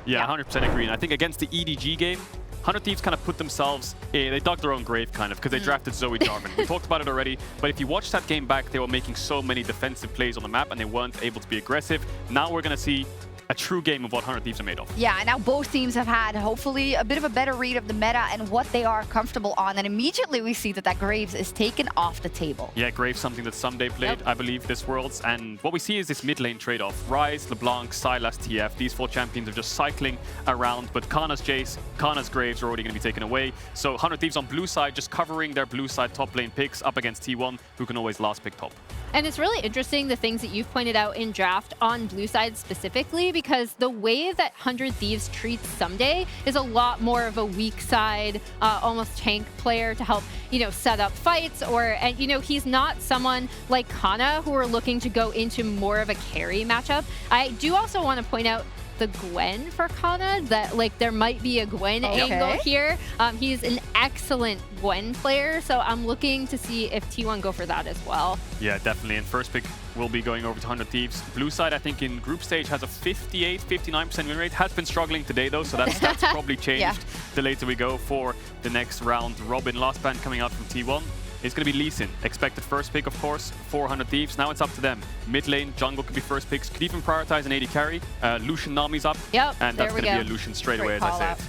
Yeah, 100% agree. And I think against the EDG game, 100 Thieves kind of put themselves, they dug their own grave kind of, because they drafted Zoe Jarman. We talked about it already, but if you watch that game back, they were making so many defensive plays on the map and they weren't able to be aggressive. Now we're going to see a true game of what 100 Thieves are made of. Yeah, and now both teams have had, hopefully, a bit of a better read of the meta and what they are comfortable on. And immediately we see that Graves is taken off the table. Yeah, Graves, something that Ssumday played, I believe, this Worlds. And what we see is this mid lane trade-off. Ryze, LeBlanc, Sylas, TF, these 4 champions are just cycling around. But Canna's Jace, Canna's Graves are already going to be taken away. So 100 Thieves on blue side, just covering their blue side top lane picks up against T1, who can always last pick top. And it's really interesting, the things that you've pointed out in draft on blue side specifically, because the way that 100 Thieves treats Ssumday is a lot more of a weak side, almost tank player to help, set up fights. And he's not someone like Canna who are looking to go into more of a carry matchup. I do also want to point out the Gwen for Canna, that there might be a Gwen angle here. He's an excellent Gwen player, so I'm looking to see if T1 go for that as well. Yeah, definitely. And first pick will be going over to 100 Thieves. Blue side, I think in group stage has a 59% win rate. Has been struggling today though, so that's probably changed the later we go for the next round. Robin, last ban coming out from T1. It's going to be Lee Sin. Expected first pick, of course, 400 Thieves. Now it's up to them. Mid lane, jungle could be first picks. Could even prioritize an AD carry. Lucian Nami's up. Yep, and that's going to be a Lucian straight away, as I said.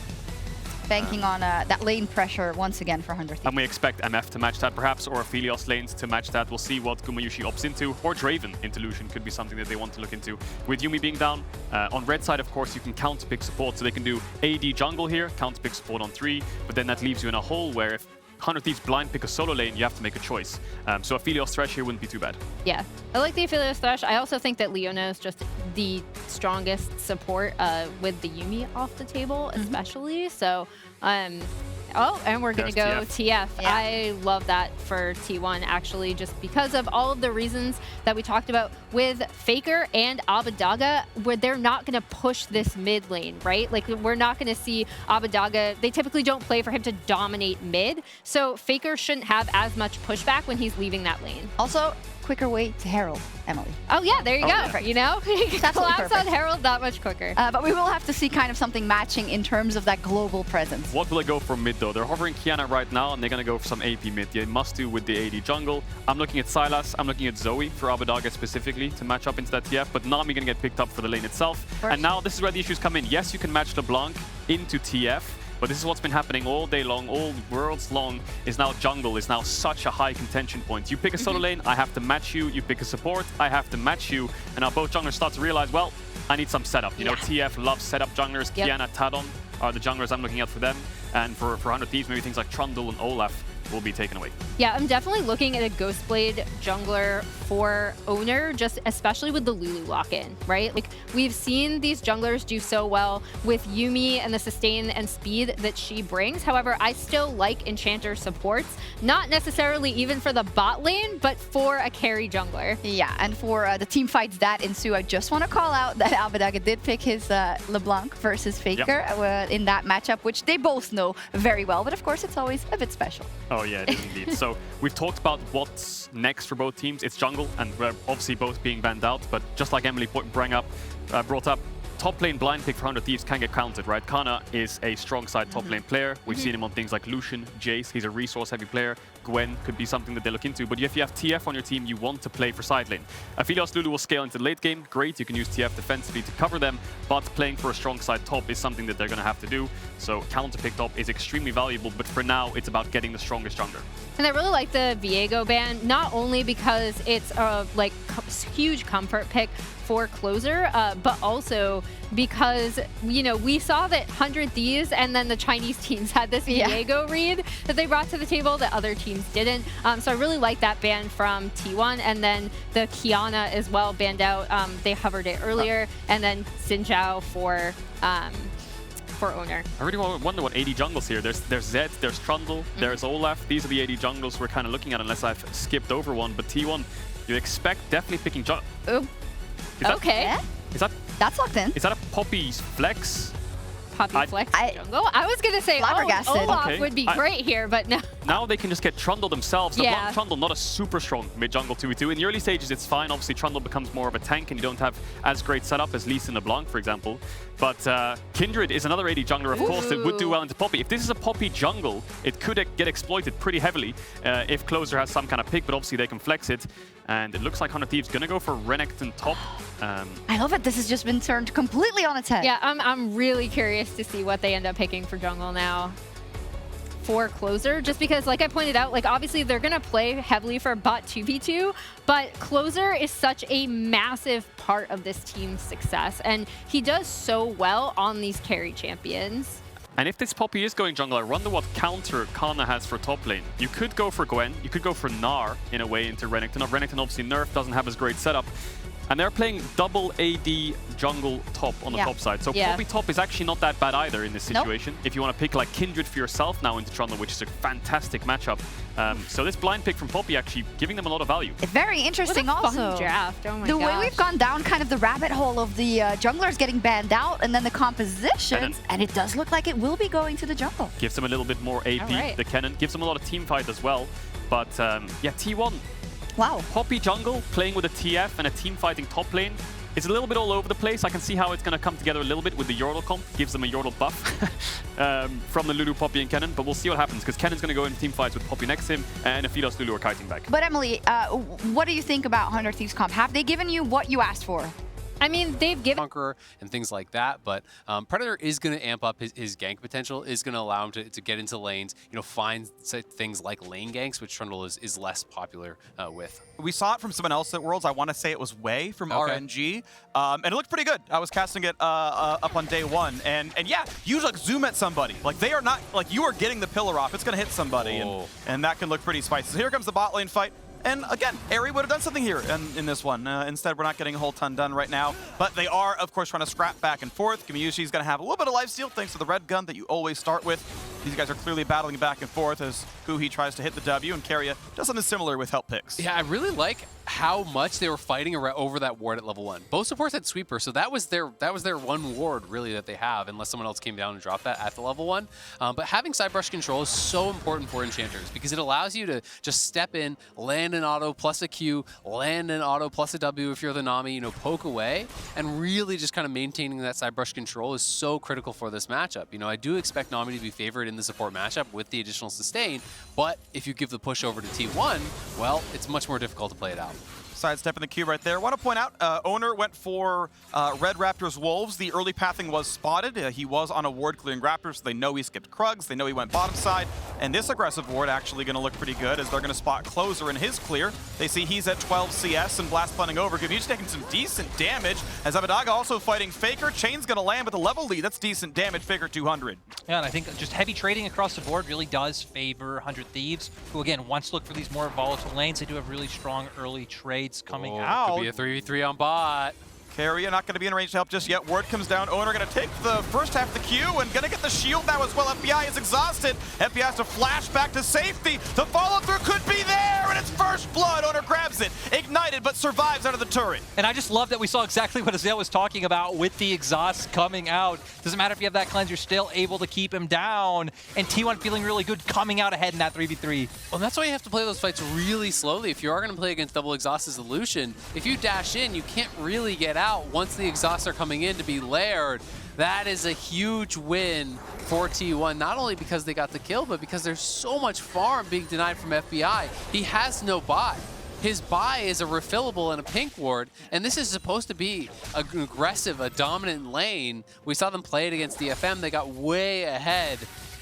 Banking on that lane pressure once again for 100 Thieves. And we expect MF to match that perhaps, or Aphelios lanes to match that. We'll see what Gumayusi opts into, or Draven into Lucian could be something that they want to look into. With Yuumi being down, on red side, of course, you can counter-pick support, so they can do AD jungle here, counter-pick support on 3, but then that leaves you in a hole where if 100 Thieves blind pick a solo lane, you have to make a choice. So Aphelios Thresh here wouldn't be too bad. Yeah, I like the Aphelios Thresh. I also think that Leona is just the strongest support with the Yuumi off the table, especially. So, oh, and we're going to go TF. Yeah. I love that for T1, actually, just because of all of the reasons that we talked about with Faker and Abbedagge, where they're not going to push this mid lane, right? We're not going to see Abbedagge. They typically don't play for him to dominate mid, so Faker shouldn't have as much pushback when he's leaving that lane. Also, quicker way to Herald, Emily. Oh yeah, there you go. Yeah. You can collapse on Herald that much quicker. But we will have to see kind of something matching in terms of that global presence. What will they go for mid though? They're hovering Canna right now and they're going to go for some AP mid. They must do with the AD jungle. I'm looking at Sylas, I'm looking at Zoe for Abbedagge specifically to match up into that TF, but Nami going to get picked up for the lane itself. And now this is where the issues come in. Yes, you can match LeBlanc into TF, but this is what's been happening all day long, all worlds long, is now jungle is now such a high contention point. You pick a solo lane, I have to match you. You pick a support, I have to match you. And now both junglers start to realize, well, I need some setup. You know, TF loves setup junglers. Kiana, Tadon are the junglers I'm looking at for them. And for 100 Thieves, maybe things like Trundle and Olaf will be taken away. Yeah, I'm definitely looking at a Ghostblade jungler for Oner, just especially with the Lulu lock-in, right? We've seen these junglers do so well with Yuumi and the sustain and speed that she brings. However, I still like Enchanter supports, not necessarily even for the bot lane, but for a carry jungler. Yeah, and for the team fights that ensue, I just want to call out that Abbedagge did pick his LeBlanc versus Faker in that matchup, which they both know very well, but of course it's always a bit special. Oh yeah, it is indeed. So we've talked about what's next for both teams. It's jungle, and we're obviously both being banned out, but just like Emily brought up, top lane blind pick for 100 Thieves can get counted, right? Canna is a strong side top lane player. We've seen him on things like Lucian, Jace. He's a resource heavy player. Gwen could be something that they look into. But if you have TF on your team, you want to play for side lane. Aphelios Lulu will scale into the late game. Great, you can use TF defensively to cover them, but playing for a strong side top is something that they're going to have to do. So counter pick top is extremely valuable, but for now, it's about getting the strongest jungler. And I really like the Viego ban, not only because it's a huge comfort pick for closer, but also because, you know, we saw that 100 Thieves and then the Chinese teams had this Viego read that they brought to the table that other teams didn't. So I really like that ban from T1, and then the Kiana as well banned out. They hovered it earlier, and then Xin for Oner. I really wonder what AD jungles here. There's Zed, there's Trundle, there's Olaf. These are the AD jungles we're kind of looking at, unless I've skipped over one. But T1, you expect definitely picking jungle. Okay. That's locked in. Is that a Poppy's flex? Poppy Flex jungle. I was going to say Olaf would be great here, but no. Now they can just get Trundle themselves. Yeah. Trundle, not a super strong mid-jungle 2v2. In the early stages, it's fine. Obviously, Trundle becomes more of a tank, and you don't have as great setup as Lee and LeBlanc, for example. But Kindred is another AD jungler, of course, that would do well into Poppy. If this is a Poppy jungle, it could get exploited pretty heavily if Closer has some kind of pick, but obviously they can flex it. And it looks like 100 Thieves gonna go for Renekton top. I love it. This has just been turned completely on its head. Yeah, I'm really curious to see what they end up picking for jungle now for Closer, just because, like I pointed out, like obviously they're gonna play heavily for bot 2v2, but Closer is such a massive part of this team's success, and he does so well on these carry champions. And if this Poppy is going jungle, I wonder what counter Canna has for top lane. You could go for Gwen, you could go for Gnar in a way into Renekton. Renekton obviously nerf, doesn't have as great setup. And they're playing double AD jungle top on the top side. So Poppy top is actually not that bad either in this situation. If you want to pick like Kindred for yourself now into Trundle, which is a fantastic matchup. So this blind pick from Poppy actually giving them a lot of value. It's very interesting also. Draft. Oh my the gosh. way we've gone down kind of the rabbit hole of the junglers getting banned out and then the compositions, and it does look like it will be going to the jungle. Gives them a little bit more AP, the Cannon. Gives them a lot of team fight as well. But yeah, T1. Wow. Poppy jungle playing with a TF and a team fighting top lane. It's a little bit all over the place. I can see how it's going to come together a little bit with the Yordle comp. Gives them a Yordle buff from the Lulu, Poppy, and Cannon. But we'll see what happens, because Cannon's going to go into team fights with Poppy next to him, and Aphidos, Lulu are kiting back. But Emily, what do you think about 100 Thieves comp? Have they given you what you asked for? I mean, they've given Conqueror and things like that, but Predator is going to amp up his gank potential, is going to allow him to get into lanes, you know, find things like lane ganks, which Trundle is less popular with. We saw it from someone else at Worlds. I want to say it was Wei from RNG, and it looked pretty good. I was casting it up on day one, and yeah, you like zoom at somebody. Like they are not, like you are getting the pillar off. It's going to hit somebody, and that can look pretty spicy. So here comes the bot lane fight. And again, Ari would have done something here in this one. Instead, we're not getting a whole ton done right now. But they are, of course, trying to scrap back and forth. Gumayusi is going to have a little bit of lifesteal thanks to the red gun that you always start with. These guys are clearly battling back and forth as Huhi tries to hit the W, and Keria does something similar with help picks. Yeah, I really like how much they were fighting over that ward at level 1. Both supports had sweeper, so that was their one ward really that they have, unless someone else came down and dropped that at the level 1. But having side brush control is so important for enchanters because it allows you to just step in, land an auto plus a Q, land an auto plus a W if you're the Nami, you know, poke away, and really just kind of maintaining that side brush control is so critical for this matchup. You know, I do expect Nami to be favored in the support matchup with the additional sustain, but if you give the push over to T1, well, it's much more difficult to play it out. Sidestep in the queue right there. I want to point out, Oner went for Red Raptors Wolves. The early pathing was spotted. He was on a ward clearing Raptors, so they know he skipped Krugs. They know he went bottom side. And this aggressive ward actually going to look pretty good as they're going to spot Closer in his clear. They see he's at 12 CS and blast punting over. Gumayusi taking some decent damage as Abbedagge also fighting Faker. Chain's going to land with a level lead. That's decent damage. Faker 200. Yeah, and I think just heavy trading across the board really does favor 100 Thieves, who again wants to look for these more volatile lanes. They do have really strong early trades coming out. Could be a 3v3 on bot. Keria not going to be in range to help just yet. Word comes down. Oner going to take the first half of the queue and going to get the shield now as well. FBI is exhausted. FBI has to flash back to safety. The follow-through could be there, and it's first blood. Oner grabs it. Ignited, but survives out of the turret. And I just love that we saw exactly what Azale was talking about with the exhaust coming out. Doesn't matter if you have that cleanse, you're still able to keep him down. And T1 feeling really good coming out ahead in that 3v3. Well, that's why you have to play those fights really slowly. If you are going to play against double exhaust as a Lucian, if you dash in, you can't really get out once the exhausts are coming in to be layered. That is a huge win for T1, not only because they got the kill, but because there's so much farm being denied from FBI. He has no buy. His buy is a refillable and a pink ward, and this is supposed to be an aggressive, a dominant lane. We saw them play it against DFM. They got way ahead.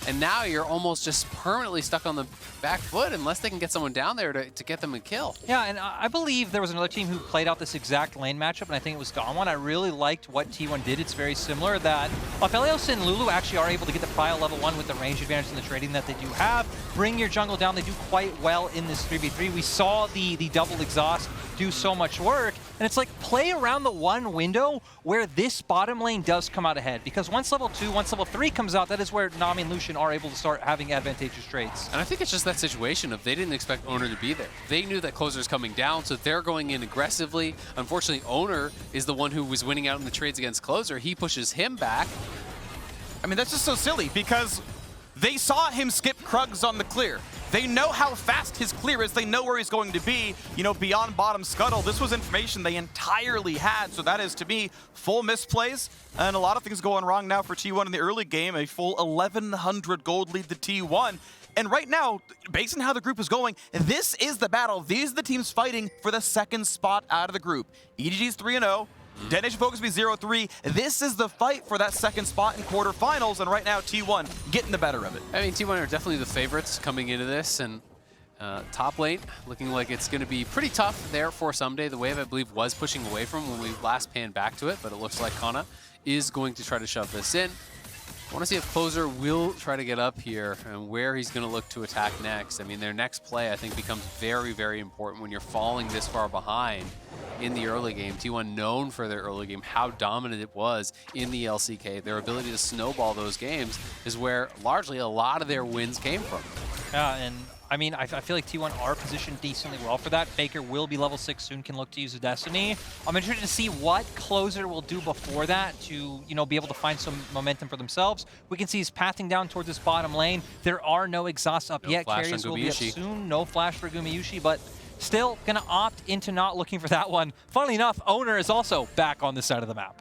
And now you're almost just permanently stuck on the back foot unless they can get someone down there to get them a kill. Yeah, and I believe there was another team who played out this exact lane matchup, and I think it was Gone One. I really liked what T1 did. It's very similar that Aphelios and Lulu actually are able to get the prio level 1 with the range advantage and the trading that they do have. Bring your jungle down. They do quite well in this 3v3. We saw the double exhaust do so much work, and it's like play around the one window where this bottom lane does come out ahead, because once level 2, once level 3 comes out, that is where Nami and Lucian are able to start having advantageous trades. And I think it's just that situation of they didn't expect Oner to be there. They knew that Closer's coming down, so they're going in aggressively. Unfortunately, Oner is the one who was winning out in the trades against Closer. He pushes him back. I mean, that's just so silly because they saw him skip Krugs on the clear. They know how fast his clear is. They know where he's going to be, you know, beyond bottom scuttle. This was information they entirely had. So that is, to me, full misplays and a lot of things going wrong now for T1 in the early game. A full 1,100 gold lead to T1. And right now, based on how the group is going, this is the battle. These are the teams fighting for the second spot out of the group. EDG's 3-0. Dead Nation Focus be 0-3. This is the fight for that second spot in quarterfinals, and right now T1 getting the better of it. I mean, T1 are definitely the favorites coming into this, and top lane looking like it's going to be pretty tough there for Ssumday. The wave, I believe, was pushing away from when we last panned back to it, but it looks like Canna is going to try to shove this in. I want to see if Closer will try to get up here and where he's going to look to attack next. I mean, their next play, I think, becomes very, very important when you're falling this far behind in the early game. T1 known for their early game, how dominant it was in the LCK. Their ability to snowball those games is where largely a lot of their wins came from. Yeah, and I mean, I feel like T1 are positioned decently well for that. Faker will be level 6 soon, can look to use his Destiny. I'm interested to see what Closer will do before that to, you know, be able to find some momentum for themselves. We can see he's pathing down towards this bottom lane. There are no exhausts up yet. Carries will be up soon. No flash for Gumayusi, but still gonna opt into not looking for that one. Funnily enough, Oner is also back on this side of the map.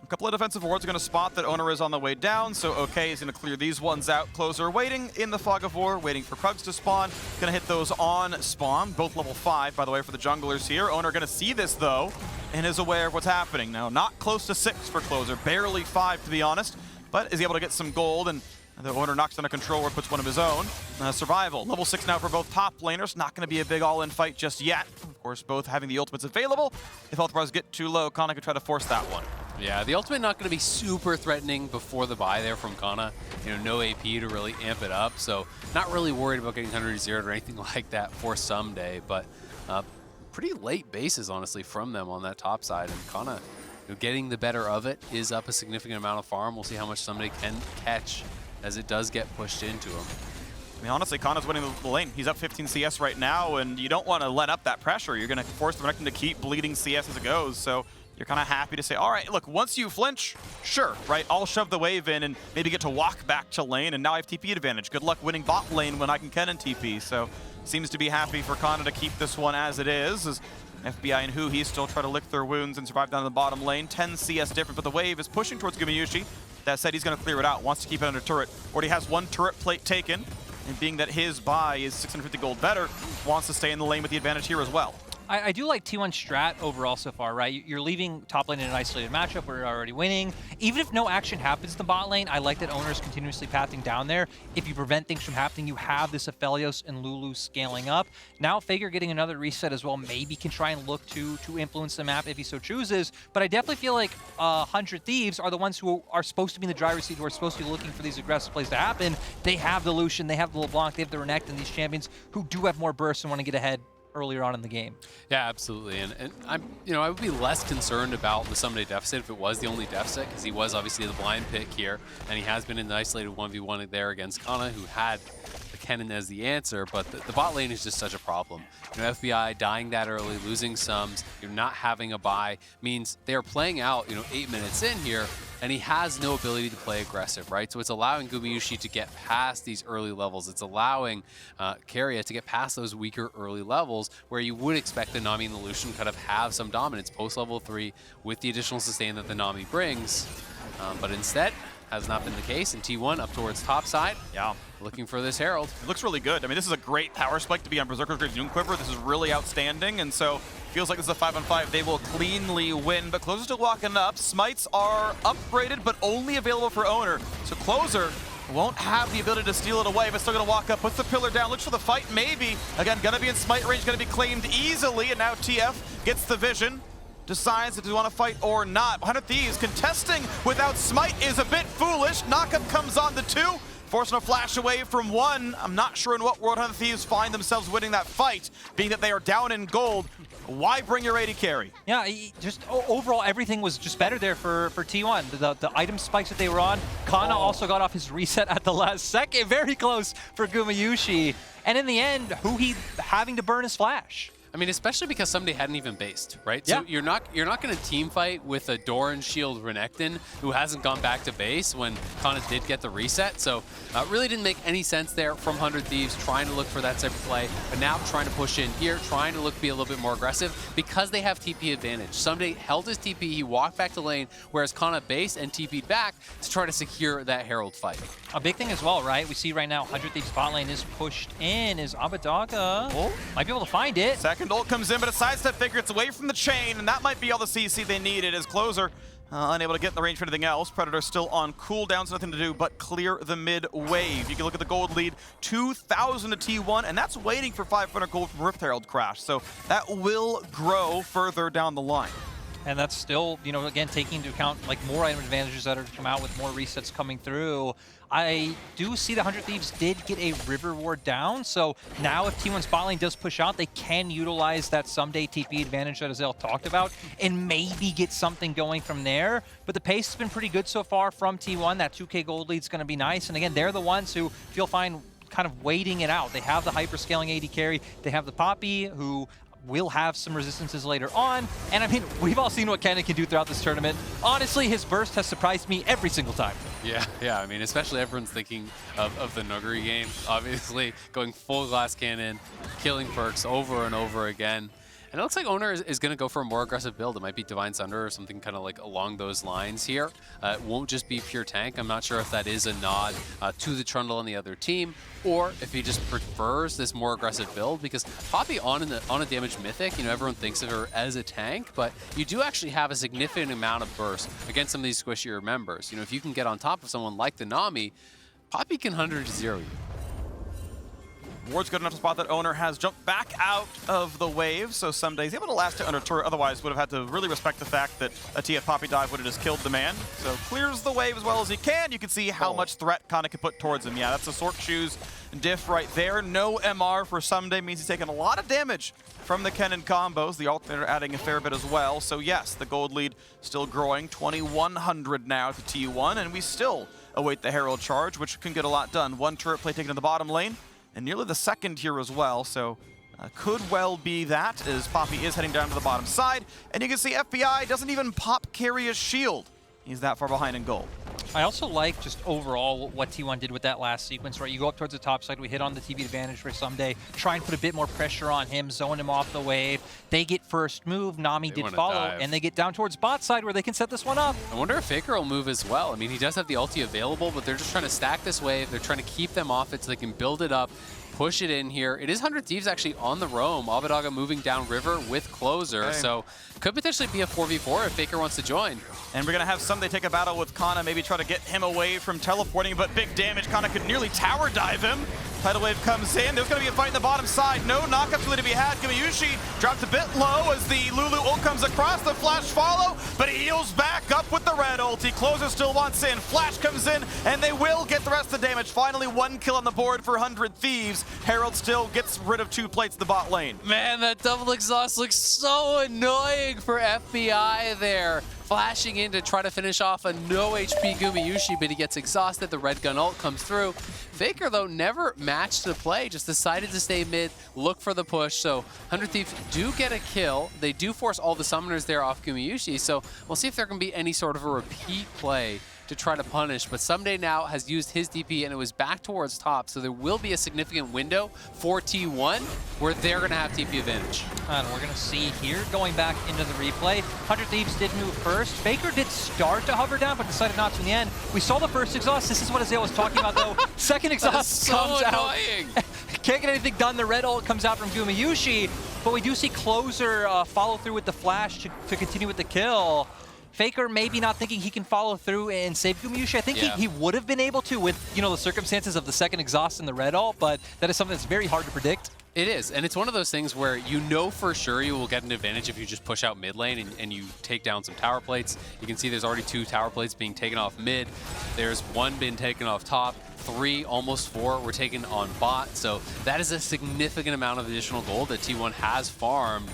A couple of defensive wards are going to spot that Oner is on the way down, so okay, he's going to clear these ones out. Closer waiting in the fog of war, waiting for Krugs to spawn. Going to hit those on spawn, both level 5, by the way, for the junglers here. Oner going to see this, though, and is aware of what's happening. Now, not close to 6 for Closer, barely 5, to be honest, but is able to get some gold, and the Oner knocks down a control ward, puts one of his own. Survival, level 6 now for both top laners. Not going to be a big all-in fight just yet. Of course, both having the ultimates available. If health bars get too low, Canna could try to force that one. Yeah, the ultimate not going to be super threatening before the buy there from Canna. You know, no AP to really amp it up, so not really worried about getting 100-0'd or anything like that for Ssumday, but pretty late bases, honestly, from them on that top side, and Canna, you know, getting the better of it is up a significant amount of farm. We'll see how much Ssumday can catch as it does get pushed into him. I mean, honestly, Canna's winning the lane. He's up 15 CS right now, and you don't want to let up that pressure. You're going to force the Renekton to keep bleeding CS as it goes, so you're kind of happy to say, all right, look, once you flinch, sure, right, I'll shove the wave in and maybe get to walk back to lane, and now I have TP advantage. Good luck winning bot lane when I can Cannon TP, so seems to be happy for Canna to keep this one as it is, as FBI and huhi still try to lick their wounds and survive down in the bottom lane. 10 CS different, but the wave is pushing towards Gumayusi. That said, he's going to clear it out, wants to keep it under turret. Already has one turret plate taken, and being that his buy is 650 gold better, wants to stay in the lane with the advantage here as well. I do like T1's strat overall so far, right? You're leaving top lane in an isolated matchup where you're already winning. Even if no action happens in the bot lane, I like that Oner's continuously pathing down there. If you prevent things from happening, you have this Aphelios and Lulu scaling up. Now Faker getting another reset as well, maybe can try and look to influence the map if he so chooses. But I definitely feel like 100 Thieves are the ones who are supposed to be in the driver's seat, who are supposed to be looking for these aggressive plays to happen. They have the Lucian, they have the LeBlanc, they have the Renekton, these champions who do have more bursts and want to get ahead earlier on in the game. Yeah, absolutely. And I'm, you know, I would be less concerned about the Ssumday deficit if it was the only deficit, because he was obviously the blind pick here, and he has been in the isolated 1v1 there against Canna, who had the Cannon as the answer, but the bot lane is just such a problem. You know, FBI dying that early, losing sums, you're not having a buy, means they're playing out, you know, 8 minutes in here, and he has no ability to play aggressive, right? So it's allowing Gumayusi to get past these early levels. It's allowing Keria to get past those weaker early levels where you would expect the Nami and the Lucian kind of have some dominance post-level 3 with the additional sustain that the Nami brings. But instead, has not been the case, and T1 up towards top side. Yeah. Looking for this Herald. It looks really good. I mean, this is a great power spike to be on Berserker's Grave's Noon Quiver. This is really outstanding, and so feels like this is a 5-on-5. They will cleanly win, but Closer's still walking up. Smites are upgraded, but only available for Oner. So Closer won't have the ability to steal it away, but still gonna walk up, puts the pillar down, looks for the fight, maybe. Again, gonna be in Smite range, gonna be claimed easily, and now TF gets the vision. Decides if they want to fight or not. 100 Thieves contesting without Smite is a bit foolish. Knockup comes on the 2, forcing a flash away from 1. I'm not sure in what world 100 Thieves find themselves winning that fight, being that they are down in gold. Why bring your AD carry? Yeah, just overall everything was just better there for T1. The item spikes that they were on. Canna also got off his reset at the last second. Very close for Gumayusi. And in the end, huhi having to burn his flash. I mean, especially because Ssumday hadn't even based, right? Yeah. So you're not going to team fight with a Doran Shield Renekton who hasn't gone back to base when Canna did get the reset. So really didn't make any sense there from 100 Thieves trying to look for that type of play, but now trying to push in here, trying to be a little bit more aggressive because they have TP advantage. Ssumday held his TP, he walked back to lane, whereas Canna based and TP'd back to try to secure that Herald fight. A big thing as well, right? We see right now 100 Thieves bot lane is pushed in. Is Abbedagge might be able to find it. Second ult comes in, but a sidestep figure. It's away from the chain, and that might be all the CC they needed as closer. Unable to get in the range for anything else. Predator still on cooldowns, nothing to do but clear the mid wave. You can look at the gold lead, 2,000 to T1, and that's waiting for 500 gold from Rift Herald Crash. So that will grow further down the line. And that's still, you know, again, taking into account like more item advantages that are to come out with more resets coming through. I do see the 100 Thieves did get a River Ward down, so now if T1's bot lane does push out, they can utilize that Ssumday TP advantage that Azale talked about and maybe get something going from there. But the pace has been pretty good so far from T1. That 2K gold lead's going to be nice. And again, they're the ones who feel fine kind of waiting it out. They have the hyper-scaling AD carry. They have the Poppy, who will have some resistances later on. And I mean, we've all seen what Canna can do throughout this tournament. Honestly, his burst has surprised me every single time. Yeah. I mean, especially everyone's thinking of the Nuguri game. Obviously, going full glass cannon, killing perks over and over again. And it looks like Oner is going to go for a more aggressive build. It might be Divine Sunder or something kind of like along those lines here. It won't just be pure tank. I'm not sure if that is a nod to the Trundle on the other team, or if he just prefers this more aggressive build, because Poppy on a damage mythic, you know, everyone thinks of her as a tank, but you do actually have a significant amount of burst against some of these squishier members. You know, if you can get on top of someone like the Nami, Poppy can 100-0 you. Ward's good enough to spot that Oner has jumped back out of the wave, so Ssumday's able to last it under turret. Otherwise, would have had to really respect the fact that a TF Poppy dive would have just killed the man. So clears the wave as well as he can. You can see how much threat Canna can put towards him. Yeah, that's a Sork Shoes diff right there. No MR for Ssumday means he's taking a lot of damage from the cannon combos. The alternator adding a fair bit as well. So yes, the gold lead still growing, 2,100 now to T1, and we still await the Herald charge, which can get a lot done. One turret play taken in the bottom lane, and nearly the second here as well, so could well be that, as Poppy is heading down to the bottom side. And you can see FBI doesn't even pop Keria's shield. He's that far behind in gold. I also like just overall what T1 did with that last sequence, right? You go up towards the top side, we hit on the TV advantage for Ssumday, try and put a bit more pressure on him, zone him off the wave. They get first move, Nami did follow, and they get down towards bot side where they can set this one up. I wonder if Faker will move as well. I mean, he does have the ulti available, but they're just trying to stack this wave. They're trying to keep them off it so they can build it up, push it in here. It is 100 Thieves actually on the roam. Abbedagge moving down river with closer, so could potentially be a 4v4 if Faker wants to join. And we're going to have Ssumday take a battle with Canna, maybe try to get him away from teleporting, but big damage. Canna could nearly tower dive him. Tidal wave comes in. There's going to be a fight in the bottom side. No knockups really to be had. Gumayusi drops a bit low as the Lulu ult comes across. The flash follow, but he heals back up with the red ulti. Closer still wants in. Flash comes in, and they will get the rest of the damage. Finally, one kill on the board for 100 Thieves. Herald still gets rid of 2 plates in the bot lane. Man, that double exhaust looks so annoying for FBI there. Flashing in to try to finish off a no HP Gumayusi, but he gets exhausted. The red gun ult comes through. Faker, though, never matched the play, just decided to stay mid, look for the push. So 100 Thieves do get a kill. They do force all the summoners there off Gumayusi, so we'll see if there can be any sort of a repeat play to try to punish. But Ssumday now has used his DP, and it was back towards top, so there will be a significant window for T1 where they're going to have TP advantage. And we're going to see here, going back into the replay, 100 Thieves did move first. Faker did start to hover down, but decided not to in the end. We saw the first exhaust. This is what Azale was talking about, though. Second exhaust comes annoying. out. Can't get anything done. The red ult comes out from Gumayusi, but we do see Closer follow through with the flash to continue with the kill. Faker maybe not thinking he can follow through and save Gumayusi. I think he would have been able to with, you know, the circumstances of the second exhaust and the red ult, but that is something that's very hard to predict. It is, and it's one of those things where you know for sure you will get an advantage if you just push out mid lane and you take down some tower plates. You can see there's already 2 tower plates being taken off mid. There's 1 being taken off top. 3, almost 4 were taken on bot. So that is a significant amount of additional gold that T1 has farmed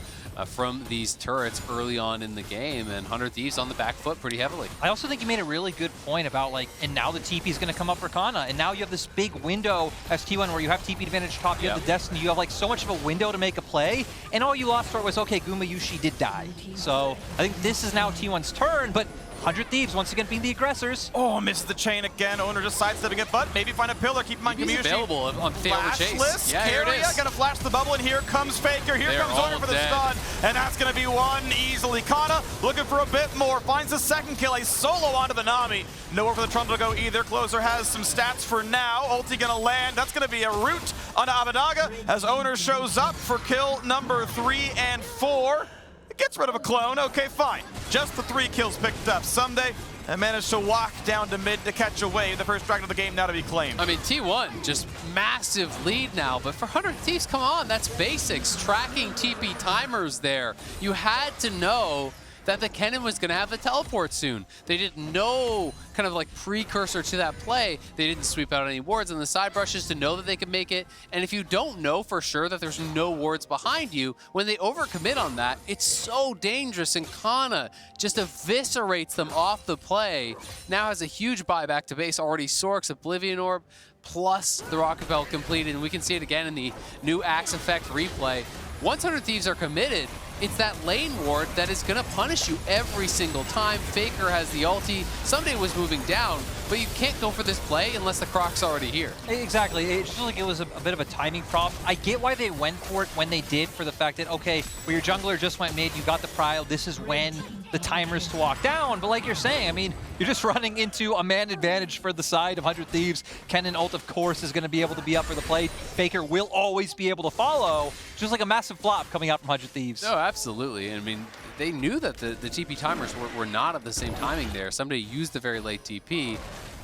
from these turrets early on in the game, and 100 Thieves on the back foot pretty heavily. I also think you made a really good point about, like, and now the TP is going to come up for Canna, and now you have this big window as T1 where you have TP advantage top, you have the Destiny, you have like so much of a window to make a play, and all you lost for was, okay, Gumayusi did die. So I think this is now T1's turn, but 100 Thieves once again being the aggressors. Oh, misses the chain again. Oner just sidestepping it, but maybe find a pillar. Keep in mind, He's Gumayusi available on fail to chase. Flashless. Yeah, here it Keria is. gonna flash the bubble, and here comes Faker. Here comes Oner for the stun, and that's gonna be one easily. Canna looking for a bit more, finds a second kill, a solo onto the Nami. Nowhere for the Trundle to go either. Closer has some stats for now. Ulti gonna land. That's gonna be a root on Abbedagge as Oner shows up for kill number 3 and 4. It gets rid of a clone. Okay, fine. Just the 3 kills picked up. Ssumday and managed to walk down to mid to catch a wave. The first dragon of the game now to be claimed. I mean, T1, just massive lead now, but for 100 Thieves, come on, that's basics. Tracking TP timers there. You had to know that the Cannon was going to have the teleport soon. They did no kind of like precursor to that play. They didn't sweep out any wards on the side brushes to know that they could make it. And if you don't know for sure that there's no wards behind you, when they overcommit on that, it's so dangerous. And Canna just eviscerates them off the play. Now has a huge buyback to base, already Sork's Oblivion Orb, plus the Rocket Belt completed. And we can see it again in the new Axe Effect replay. Once 100 Thieves are committed, it's that lane ward that is going to punish you every single time. Faker has the ulti. Ssumday was moving down, but you can't go for this play unless the Croc's already here. Exactly. It just like it was a bit of a timing problem. I get why they went for it when they did, for the fact that, okay, well, your jungler just went mid, you got the prio, this is when the timer's to walk down. But like you're saying, I mean, you're just running into a man advantage for the side of 100 Thieves. Cannon ult, of course, is going to be able to be up for the play. Faker will always be able to follow. Just like a massive flop coming out from 100 Thieves. No, absolutely. I mean, they knew that the TP timers were not at the same timing there. Somebody used the very late TP.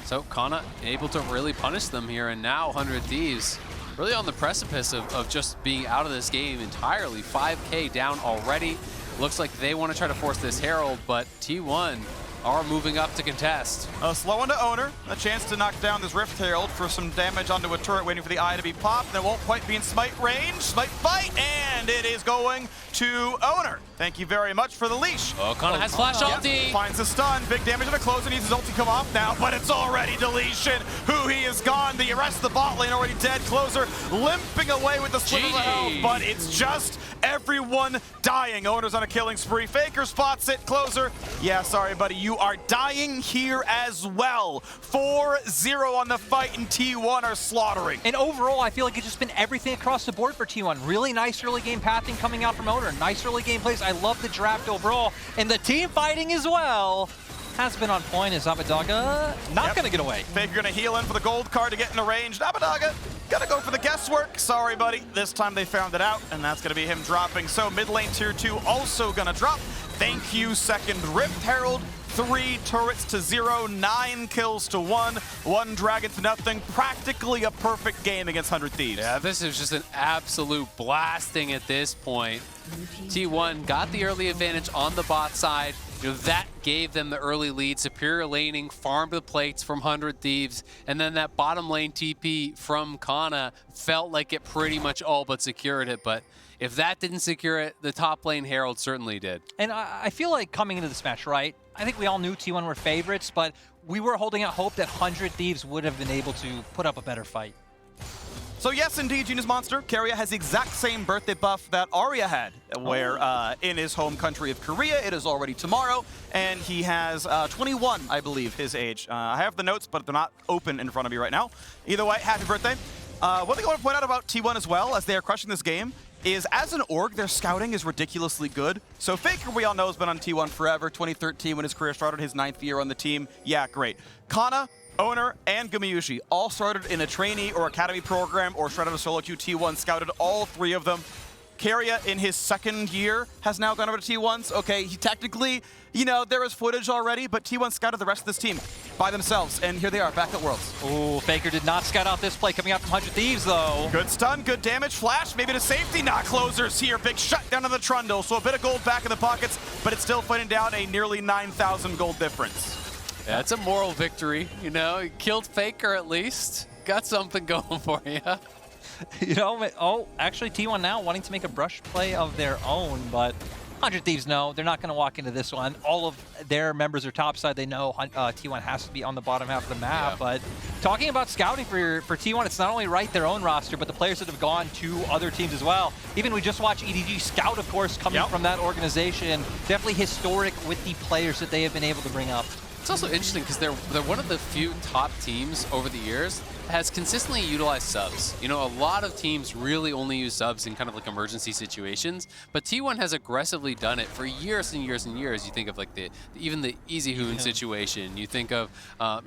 So Canna able to really punish them here, and now 100 Thieves really on the precipice of just being out of this game entirely. 5K down already. Looks like they want to try to force this Herald, but T1 are moving up to contest. A slow one to Oner. A chance to knock down this Rift Herald for some damage onto a turret, waiting for the eye to be popped. That won't quite be in smite range. Smite fight, and it is going to Oner. Thank you very much for the leash. Oh, Canna has flash ulti. Yep. Finds the stun. Big damage on the closer. Needs his ulti come off now, but it's already deletion. Huhi is gone. The rest of the bot lane already dead. Closer limping away with the slip of the health, but it's just everyone dying. Oner's on a killing spree. Faker spots it. Closer. Yeah, sorry, buddy. You are dying here as well. 4-0 on the fight, and T1 are slaughtering. And overall, I feel like it's just been everything across the board for T1. Really nice early game pathing coming out from Oner. Nice early game plays. I love the draft overall. And the team fighting as well has been on point as Abbedagge not going to get away. Faker going to heal in for the gold card to get into range. Abbedagge going to go for the guesswork. Sorry, buddy. This time they found it out, and that's going to be him dropping. So mid lane tier 2 also going to drop. Thank you, second Rift Herald. 3 turrets to 0, 9 kills to 1, 1 dragon to nothing. Practically a perfect game against 100 Thieves. Yeah, this is just an absolute blasting at this point. T1 got the early advantage on the bot side. You know, that gave them the early lead. Superior laning, farmed the plates from 100 Thieves, and then that bottom lane TP from Canna felt like it pretty much all but secured it. But if that didn't secure it, the top lane Herald certainly did. And I feel like coming into this match, right, I think we all knew T1 were favorites, but we were holding out hope that 100 Thieves would have been able to put up a better fight. So yes, indeed, Genius Monster, Keria has the exact same birthday buff that Arya had, where in his home country of Korea, it is already tomorrow, and he has 21, I believe, his age. I have the notes, but they're not open in front of me right now. Either way, happy birthday. One thing I want to point out about T1 as well, as they are crushing this game, is as an org, their scouting is ridiculously good. So Faker, we all know, has been on T1 forever. 2013, when his career started, his 9th year on the team. Yeah, great. Canna, Oner, and Gumayusi all started in a trainee or academy program or straight out of solo queue. T1 scouted all 3 of them. Keria, in his 2nd year, has now gone over to T1s. Okay, he technically, you know, there is footage already, but T1 scouted the rest of this team by themselves, and here they are, back at Worlds. Ooh, Faker did not scout out this play coming out from 100 Thieves, though. Good stun, good damage, flash, maybe to safety. Not closers here. Big shutdown of the Trundle, so a bit of gold back in the pockets, but it's still fighting down a nearly 9,000 gold difference. Yeah, it's a moral victory, you know. You killed Faker at least. Got something going for you. You know, oh, actually T1 now wanting to make a brush play of their own, but 100 Thieves know they're not going to walk into this one. All of their members are topside. They know T1 has to be on the bottom half of the map. Yeah. But talking about scouting for T1, it's not only right their own roster, but the players that have gone to other teams as well. Even we just watched EDG scout, of course, coming from that organization. Definitely historic with the players that they have been able to bring up. It's also interesting because they're one of the few top teams over the years that has consistently utilized subs. You know, a lot of teams really only use subs in kind of like emergency situations, but T1 has aggressively done it for years and years and years. You think of like even the Easy Hoon situation. You think of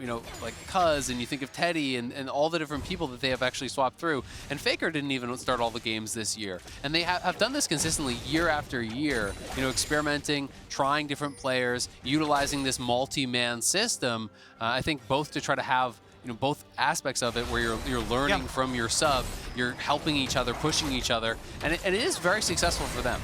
you know, like Cuz, and you think of Teddy and all the different people that they have actually swapped through. And Faker didn't even start all the games this year, and they have done this consistently year after year. You know, experimenting, trying different players, utilizing this multi-man system. I think both to try to have, you know, both aspects of it where you're learning from your sub, you're helping each other, pushing each other, and it is very successful for them.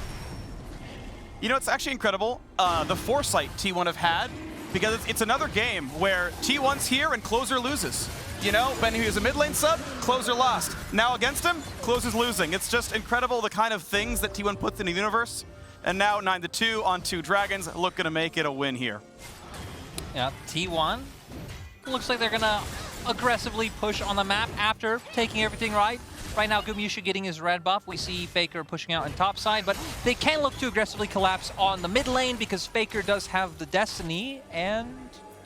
You know, it's actually incredible, the foresight T1 have had, because it's another game where T1's here and Closer loses. You know, when he was a mid lane sub, Closer lost. Now against him, Closer's losing. It's just incredible the kind of things that T1 puts in the universe. And now 9-2 on 2 Dragons, looking to make it a win here. Yeah, T1 looks like they're gonna aggressively push on the map after taking everything right. Right now, Gumayusi getting his red buff. We see Faker pushing out on top side, but they can look to aggressively collapse on the mid lane because Faker does have the Destiny, and...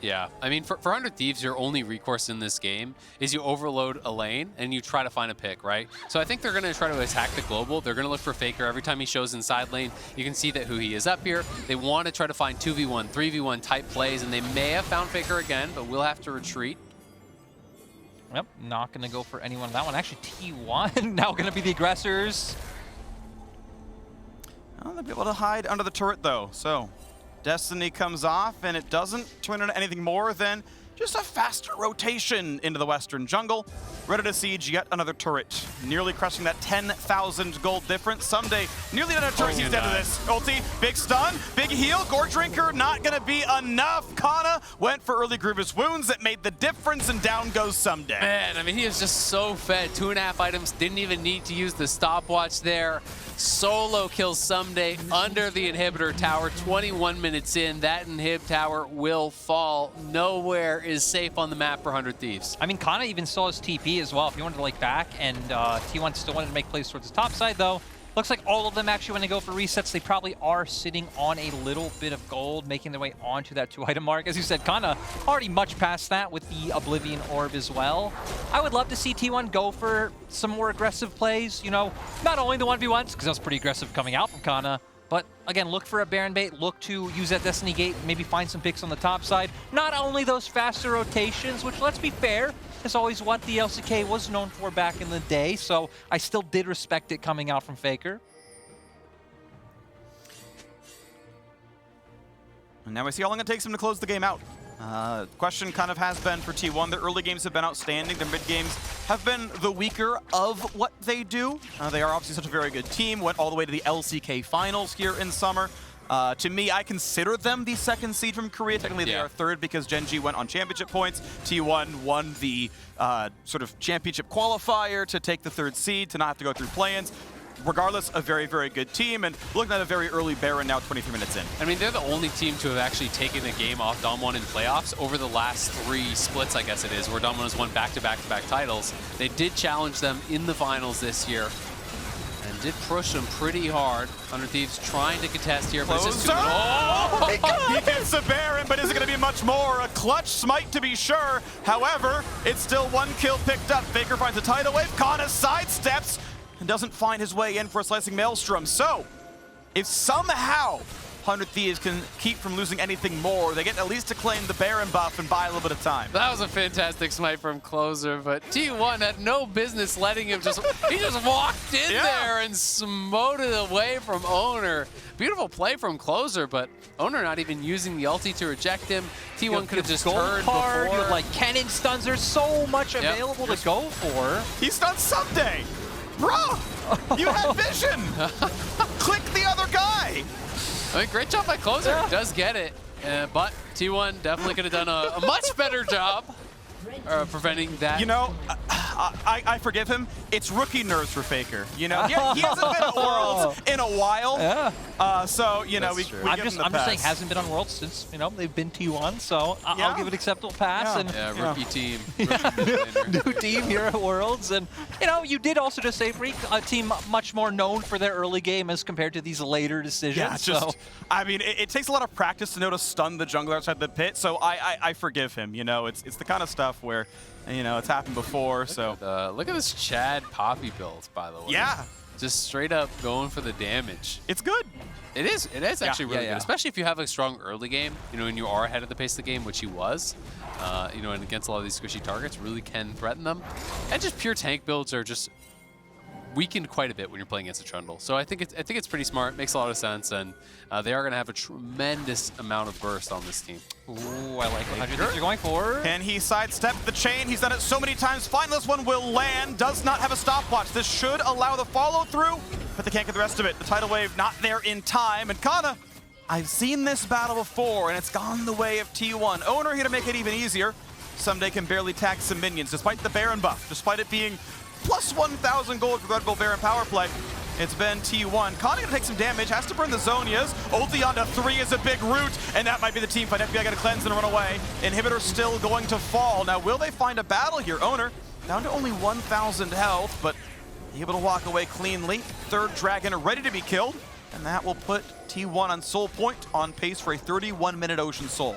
Yeah, I mean, for 100 Thieves, your only recourse in this game is you overload a lane and you try to find a pick, right? So I think they're going to try to attack the global. They're going to look for Faker every time he shows inside lane. You can see that huhi is up here. They want to try to find 2v1, 3v1 type plays, and they may have found Faker again, but we'll have to retreat. Yep, not going to go for anyone on that one. Actually, T1 now going to be the aggressors. Oh, they'll be able to hide under the turret, though, so... Destiny comes off, and it doesn't turn into anything more than just a faster rotation into the western jungle. Ready to siege yet another turret, nearly crushing that 10,000 gold difference. Ssumday nearly done a turret. He's dead to this. Ulti, big stun, big heal. Gore Drinker not gonna be enough. Canna went for early grievous wounds that made the difference, and down goes Ssumday. Man, I mean, he is just so fed. 2.5 items, didn't even need to use the stopwatch there. Solo kills Ssumday under the inhibitor tower. 21 minutes in, that inhib tower will fall. Nowhere is safe on the map for 100 Thieves. I mean, Canna even saw his TP as well if you wanted to like back, and T1 still wanted to make plays towards the top side though. Looks like all of them actually, when they go for resets, they probably are sitting on a little bit of gold, making their way onto that 2-item mark. As you said, Canna already much past that with the Oblivion Orb as well. I would love to see T1 go for some more aggressive plays, you know, not only the 1v1s, because that was pretty aggressive coming out from Canna, but again, look for a Baron bait, look to use that Destiny Gate, maybe find some picks on the top side. Not only those faster rotations, which, let's be fair, is always what the LCK was known for back in the day, so I still did respect it coming out from Faker. And now we see how long it takes him to close the game out. Question kind of has been for T1. Their early games have been outstanding. Their mid games have been the weaker of what they do. They are obviously such a very good team. Went all the way to the LCK finals here in summer. To me, I consider them the second seed from Korea. Technically, they are third because Gen G went on championship points. T1 won the sort of championship qualifier to take the third seed, to not have to go through play-ins. Regardless, a very, very good team, and looking at a very early Baron now 23 minutes in. I mean, they're the only team to have actually taken a game off Dom1 in playoffs over the last 3 splits, I guess it is, where Dom1 has won back-to-back-to-back titles. They did challenge them in the finals this year and did push them pretty hard. 100 Thieves trying to contest here, but it's just too... Oh! He gets the Baron, but is it going to be much more? A clutch smite to be sure. However, it's still 1 kill picked up. Faker finds a tidal wave. Canna sidesteps and doesn't find his way in for a slicing maelstrom. So, if somehow 100 Thieves can keep from losing anything more, they get at least to claim the Baron buff and buy a little bit of time. That was a fantastic smite from Closer, but T1 had no business letting him just... he just walked in there and smote it away from Oner. Beautiful play from Closer, but Oner not even using the ulti to reject him. T1 could have just turned before. You have like cannon stuns. There's so much available to go for. He stuns Ssumday. Bruh! You had vision! Click the other guy! I mean, great job by Closer. Does get it. But T1 definitely could have done a much better job preventing that. You know, I forgive him. It's rookie nerves for Faker. You know, he hasn't been at Worlds in a while. Yeah. So, you know, we I'm give him the just pass. saying hasn't been on Worlds since, you know, they've been T1, so I'll give it acceptable pass. And Rookie team. Rookie new team here at Worlds. And, you know, you did also just say Freak, a team much more known for their early game as compared to these later decisions. Yeah, just, I mean, it takes a lot of practice to know to stun the jungler outside the pit, so I forgive him. You know, it's the kind of stuff where, you know, it's happened before, so. Look at this Chad Poppy build, by the way. Yeah. Just straight up going for the damage. It's good. It is actually really Yeah. good, especially if you have a strong early game, you know, and you are ahead of the pace of the game, which he was, you know, and against a lot of these squishy targets, really can threaten them. And just pure tank builds are just weakened quite a bit when you're playing against a Trundle. So I think it's pretty smart, makes a lot of sense, and they are going to have a tremendous amount of burst on this team. Ooh, I like 100 things you're going for. Can he sidestep the chain? He's done it so many times. Finally, this one will land. Does not have a stopwatch. This should allow the follow through, but they can't get the rest of it. The tidal wave not there in time, and Canna, I've seen this battle before, and it's gone the way of T1. Oner here to make it even easier. Ssumday can barely tax some minions, despite the Baron buff, despite it being plus 1,000 gold for Red Bull Baron power play. It's been T1. Canna gonna take some damage, has to burn the Zonias. Ulti onto 3 is a big root, and that might be the team fight. FBI gotta cleanse and run away. Inhibitor still going to fall. Now, will they find a battle here? Oner down to only 1,000 health, but able to walk away cleanly. Third dragon ready to be killed, and that will put T1 on Soul Point on pace for a 31-minute Ocean Soul.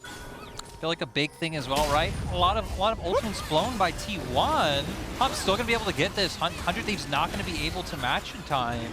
I feel like a big thing as well, right? A lot of ultimates blown by T1. I'm still gonna be able to get this. 100 Thieves not gonna be able to match in time.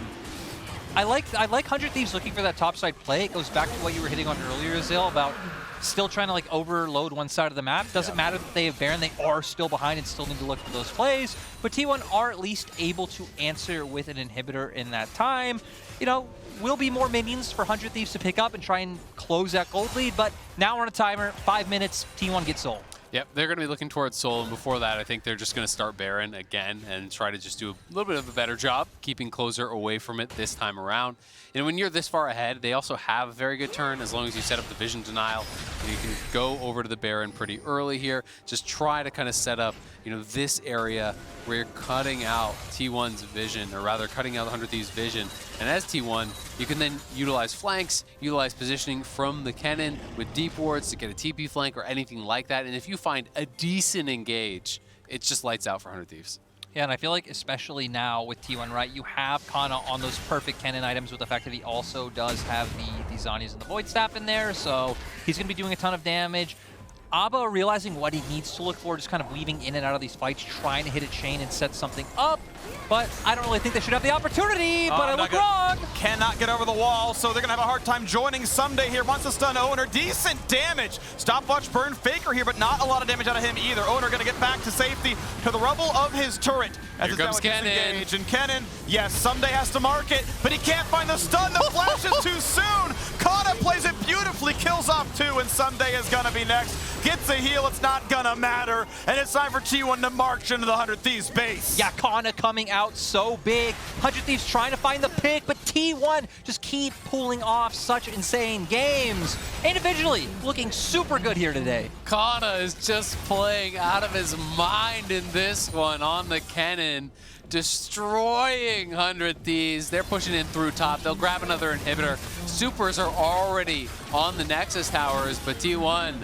I like 100 Thieves looking for that topside play. It goes back to what you were hitting on earlier, Zil, about still trying to like overload one side of the map. Doesn't matter that they have Baron, they are still behind and still need to look for those plays. But T1 are at least able to answer with an inhibitor in that time. You know, will be more minions for 100 Thieves to pick up and try and close that gold lead, but now we're on a timer, 5 minutes, T1 gets Soul. Yep, they're going to be looking towards Soul, and before that, I think they're just going to start Baron again and try to just do a little bit of a better job keeping Closer away from it this time around. And when you're this far ahead, they also have a very good turn as long as you set up the vision denial. And you can go over to the Baron pretty early here. Just try to kind of set up, you know, this area where you're cutting out T1's vision, or rather cutting out the 100 Thieves' vision. And as T1, you can then utilize flanks, utilize positioning from the cannon with deep wards to get a TP flank or anything like that. And if you find a decent engage, it just lights out for 100 Thieves. Yeah, and I feel like especially now with T1, right, you have Canna on those perfect cannon items with the fact that he also does have the Zonias and the Void Staff in there, so he's going to be doing a ton of damage. Abba realizing what he needs to look for, just kind of weaving in and out of these fights, trying to hit a chain and set something up. But I don't really think they should have the opportunity, but I look wrong. Cannot get over the wall, so they're going to have a hard time joining Ssumday here. Wants to stun Oner. Decent damage. Stopwatch burn Faker here, but not a lot of damage out of him either. Oner going to get back to safety to the rubble of his turret. As Here comes Cannon. And Cannon, yes, Ssumday has to mark it, but he can't find the stun. The flash is too soon. Canna plays it beautifully, kills off 2, and Ssumday is going to be next. Gets a heal, it's not going to matter. And it's time for T1 to march into the 100 Thieves base. Yeah, Canna coming out so big. 100 Thieves trying to find the pick, but T1 just keep pulling off such insane games. Individually, looking super good here today. Canna is just playing out of his mind in this one on the cannon, destroying 100 Thieves. They're pushing in through top. They'll grab another inhibitor. Supers are already on the Nexus towers, but T1,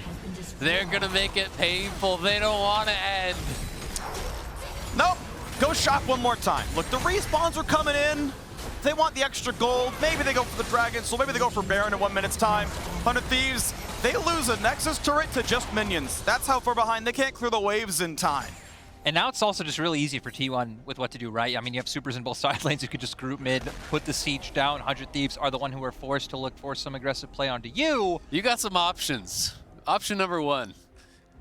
they're going to make it painful. They don't want to end. Nope. Go shop one more time. Look, the respawns are coming in. They want the extra gold. Maybe they go for the Dragon, so maybe they go for Baron in 1 minute's time. 100 Thieves, they lose a Nexus turret to just minions. That's how far behind. They can't clear the waves in time. And now it's also just really easy for T1 with what to do, right? I mean, you have supers in both side lanes. You could just group mid, put the siege down. 100 Thieves are the one who are forced to look for some aggressive play onto you. You got some options. Option number 1.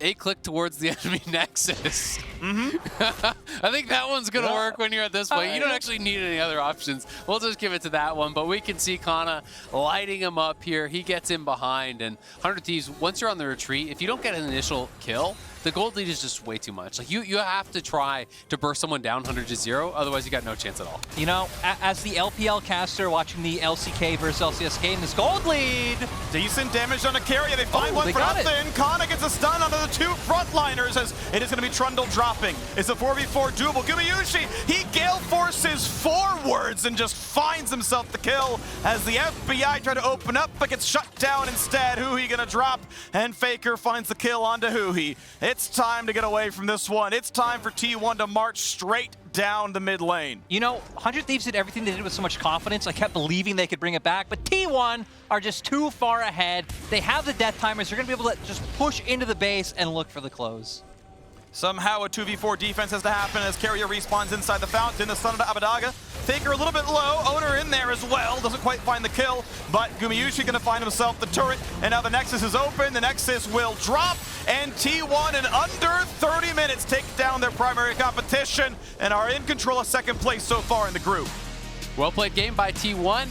8-click towards the enemy Nexus. I think that one's going to work when you're at this point. You don't actually need any other options. We'll just give it to that one. But we can see Canna lighting him up here. He gets in behind. And 100 Thieves, once you're on the retreat, if you don't get an initial kill, the gold lead is just way too much. Like you have to try to burst someone down 100-0, otherwise you got no chance at all. You know, as the LPL caster watching the LCK versus LCS game, this gold lead. Decent damage on a Keria. They find one they for got nothing. Canna gets a stun onto the the two frontliners as it is going to be Trundle dropping. It's a 4v4 doable. Gumayusi, he gale forces forwards and just finds himself the kill as the FBI try to open up, but gets shut down instead. Huhi going to drop, and Faker finds the kill onto Huhi. It's time to get away from this one. It's time for T1 to march straight down the mid lane. You know, 100 Thieves did everything they did with so much confidence. I kept believing they could bring it back, but T1 are just too far ahead. They have the death timers. They're going to be able to just push into the base and look for the close. Somehow a 2v4 defense has to happen as Keria respawns inside the fountain. The stun to Abbedagge. Faker a little bit low. Oner in there as well. Doesn't quite find the kill, but Gumayusi going to find himself the turret. And now the Nexus is open. The Nexus will drop. And T1 in under 30 minutes take down their primary competition and are in control of second place so far in the group. Well played game by T1.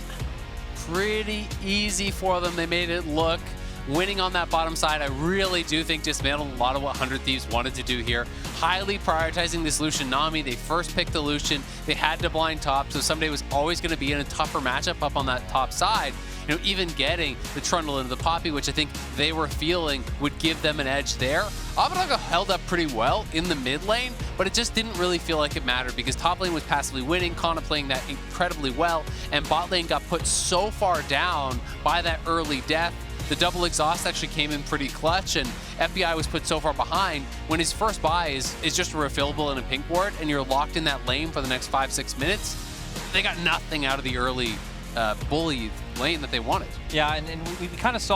Pretty easy for them. They made it look. Winning on that bottom side, I really do think dismantled a lot of what 100 Thieves wanted to do here. Highly prioritizing this Lucian Nami. They first picked the Lucian. They had to blind top, so Ssumday was always going to be in a tougher matchup up on that top side. You know, even getting the Trundle into the Poppy, which I think they were feeling would give them an edge there. Abbedagge held up pretty well in the mid lane, but it just didn't really feel like it mattered because top lane was passively winning, Canna playing that incredibly well, and bot lane got put so far down by that early death. The double exhaust actually came in pretty clutch, and FBI was put so far behind when his first buy is just a refillable and a pink ward, and you're locked in that lane for the next 5-6 minutes. They got nothing out of the early bully lane that they wanted. Yeah, and we kind of saw